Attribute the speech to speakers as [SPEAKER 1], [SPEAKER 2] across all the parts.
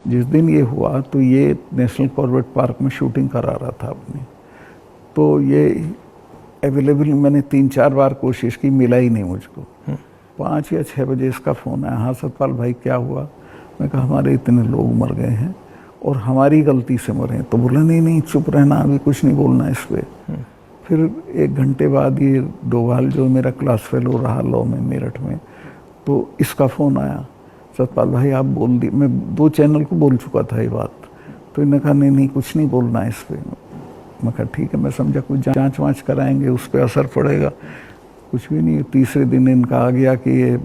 [SPEAKER 1] जिस दिन ये हुआ तो ये नेशनल कॉर्बेट पार्क में शूटिंग करा रहा था अपनी, तो ये अवेलेबल मैंने 3-4 बार कोशिश की, मिला ही नहीं मुझको। 5 या 6 बजे इसका फ़ोन आया, हाँ सतपाल भाई क्या हुआ? मैं कहा हमारे इतने लोग मर गए हैं और हमारी गलती से मरे। तो बोला नहीं चुप रहना, अभी कुछ नहीं बोलना इस पर। फिर 1 घंटे बाद ये डोभाल जो मेरा क्लास फेलो रहा लॉ में मेरठ में, तो इसका फ़ोन आया, सतपाल भाई आप बोल दी। मैं 2 चैनल को बोल चुका था ये बात, तो इन्होंने कहा नहीं कुछ नहीं बोलना है इस पर। मैं कहा ठीक है, मैं समझा कुछ जांच वाँच कराएंगे, उस पर असर पड़ेगा। कुछ भी नहीं। तीसरे दिन इनका आ गया कि ये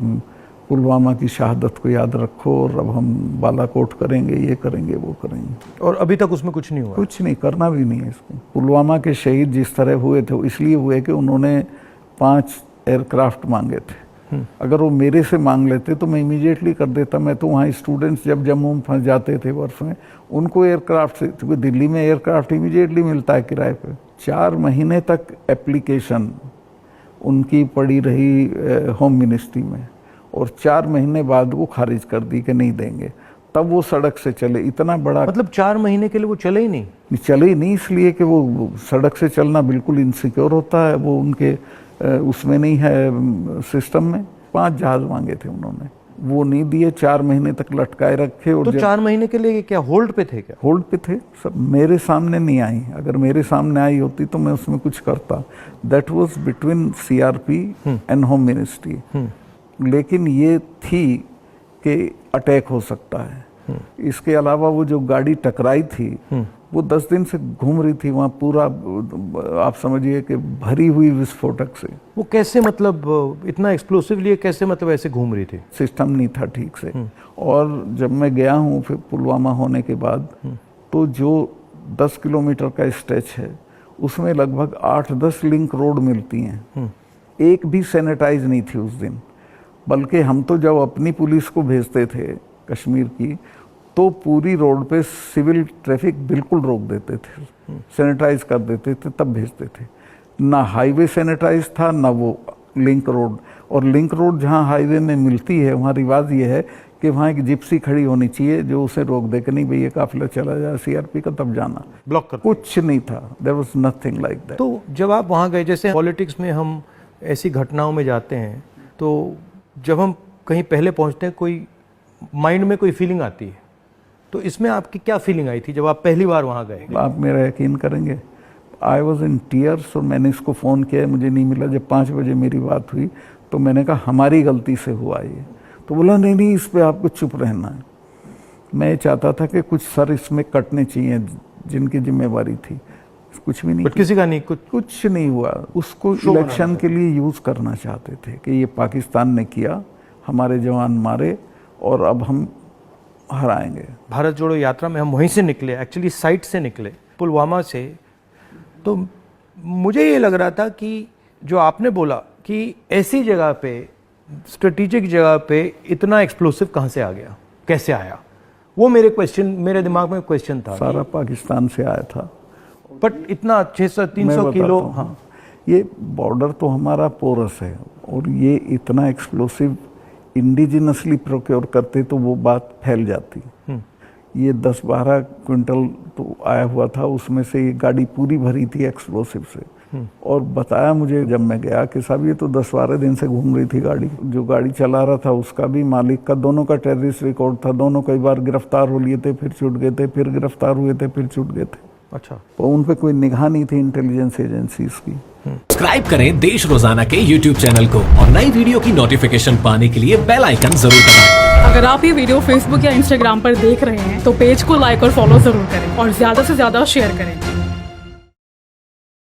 [SPEAKER 1] पुलवामा की शहादत को याद रखो और अब हम बालाकोट करेंगे, ये करेंगे, वो करेंगे।
[SPEAKER 2] और अभी तक उसमें कुछ नहीं हुआ?
[SPEAKER 1] कुछ नहीं, करना भी नहीं है इसको। पुलवामा के शहीद जिस तरह हुए थे इसलिए हुए कि उन्होंने 5 एयरक्राफ्ट मांगे थे। अगर वो मेरे से मांग लेते तो मैं इमीडिएटली कर देता। मैं तो वहाँ स्टूडेंट्स जब जम्मू में फंस जाते थे बर्फ में, उनको एयरक्राफ्ट से, क्योंकि दिल्ली में एयरक्राफ्ट इमीडिएटली मिलता है किराए पे। 4 महीने तक एप्लीकेशन उनकी पड़ी रही होम मिनिस्ट्री में, और 4 महीने बाद वो खारिज कर दी कि नहीं देंगे। तब वो सड़क से चले। इतना बड़ा,
[SPEAKER 2] मतलब 4 महीने के लिए वो चले ही नहीं?
[SPEAKER 1] चले ही नहीं, इसलिए कि वो सड़क से चलना बिल्कुल इनसिक्योर होता है, वो उनके उसमें नहीं है सिस्टम में। 5 जहाज मांगे थे उन्होंने, वो नहीं दिए। 4 महीने तक लटकाए रखे। और
[SPEAKER 2] तो 4 महीने के लिए क्या होल्ड पे थे? क्या
[SPEAKER 1] होल्ड पे थे? सब मेरे सामने नहीं आई। अगर मेरे सामने आई होती तो मैं उसमें कुछ करता। That was between CRP and home ministry. लेकिन ये थी कि अटैक हो सकता है। इसके अलावा वो जो गाड़ी टकराई थी वो 10 दिन से घूम रही थी वहाँ, पूरा आप समझिए कि भरी हुई विस्फोटक से।
[SPEAKER 2] वो कैसे, मतलब इतना एक्सप्लोसिवली कैसे, मतलब ऐसे घूम रही थी?
[SPEAKER 1] सिस्टम नहीं था ठीक से। और जब मैं गया हूँ फिर पुलवामा होने के बाद, तो जो 10 किलोमीटर का स्ट्रेच है उसमें लगभग 8-10 लिंक रोड मिलती हैं। एक भी सैनिटाइज नहीं थी उस दिन। बल्कि हम तो जब अपनी पुलिस को भेजते थे कश्मीर की, तो पूरी रोड पे सिविल ट्रैफिक बिल्कुल रोक देते थे, सैनिटाइज कर देते थे, तब भेजते थे। ना हाईवे सैनिटाइज था, ना वो लिंक रोड। और लिंक रोड जहाँ हाईवे में मिलती है वहाँ रिवाज ये है कि वहाँ एक जिप्सी खड़ी होनी चाहिए जो उसे रोक दे कि नहीं भाई ये काफिला चला जाए सीआरपी का, तब जाना।
[SPEAKER 2] ब्लॉक कर
[SPEAKER 1] कुछ नहीं था, there was nothing like that.
[SPEAKER 2] तो जब आप वहाँ गए, जैसे पॉलिटिक्स में हम ऐसी घटनाओं में जाते हैं, तो जब हम कहीं पहले पहुँचते हैं कोई माइंड में कोई फीलिंग आती है, तो इसमें आपकी क्या फीलिंग आई थी जब आप पहली बार वहाँ गए?
[SPEAKER 1] आप मेरा यकीन करेंगे, आई वॉज इन टीयर्स। और मैंने इसको फ़ोन किया, मुझे नहीं मिला। जब 5 बजे मेरी बात हुई तो मैंने कहा हमारी गलती से हुआ ये। तो बोला नहीं इस पर आपको चुप रहना है। मैं चाहता था कि कुछ सर इसमें कटने चाहिए जिनकी जिम्मेवारी थी। कुछ भी नहीं,
[SPEAKER 2] किसी का नहीं,
[SPEAKER 1] कुछ नहीं हुआ। उसको इलेक्शन के लिए यूज़ करना चाहते थे कि ये पाकिस्तान ने किया, हमारे जवान मारे और अब हम हराएंगे।
[SPEAKER 2] भारत जोड़ो यात्रा में हम वहीं से निकले, एक्चुअली साइट से निकले, पुलवामा से। तो मुझे ये लग रहा था कि जो आपने बोला कि ऐसी जगह पे, स्ट्रेटेजिक जगह पे इतना एक्सप्लोसिव कहाँ से आ गया, कैसे आया, वो मेरे दिमाग में क्वेश्चन था।
[SPEAKER 1] सारा पाकिस्तान से आया था,
[SPEAKER 2] बट इतना 600-300 किलो।
[SPEAKER 1] हाँ, ये बॉर्डर तो हमारा पोरस है, और ये इतना एक्सप्लोसिव इंडिजिनसली प्रोक्योर करते तो वो बात फैल जाती। ये 10-12 क्विंटल तो आया हुआ था, उसमें से ये गाड़ी पूरी भरी थी एक्सप्लोसिव से। और बताया मुझे जब मैं गया कि साहब ये तो 10-12 दिन से घूम रही थी गाड़ी। जो गाड़ी चला रहा था उसका भी, मालिक का, दोनों का टेररिस्ट रिकॉर्ड था। दोनों कई बार गिरफ्तार हो लिए थे, फिर छूट गए थे, फिर गिरफ्तार हुए थे, फिर छूट गए थे।
[SPEAKER 2] अच्छा,
[SPEAKER 1] तो उन पे कोई निगाह नहीं थी इंटेलिजेंस एजेंसीज की।
[SPEAKER 3] सब्सक्राइब करें देश रोजाना के YouTube चैनल को और नई वीडियो की नोटिफिकेशन पाने के लिए बेल आइकन जरूर दबाएं।
[SPEAKER 4] अगर आप ये वीडियो Facebook या Instagram पर देख रहे हैं तो पेज को लाइक और फॉलो जरूर करें और ज्यादा से ज्यादा शेयर करें।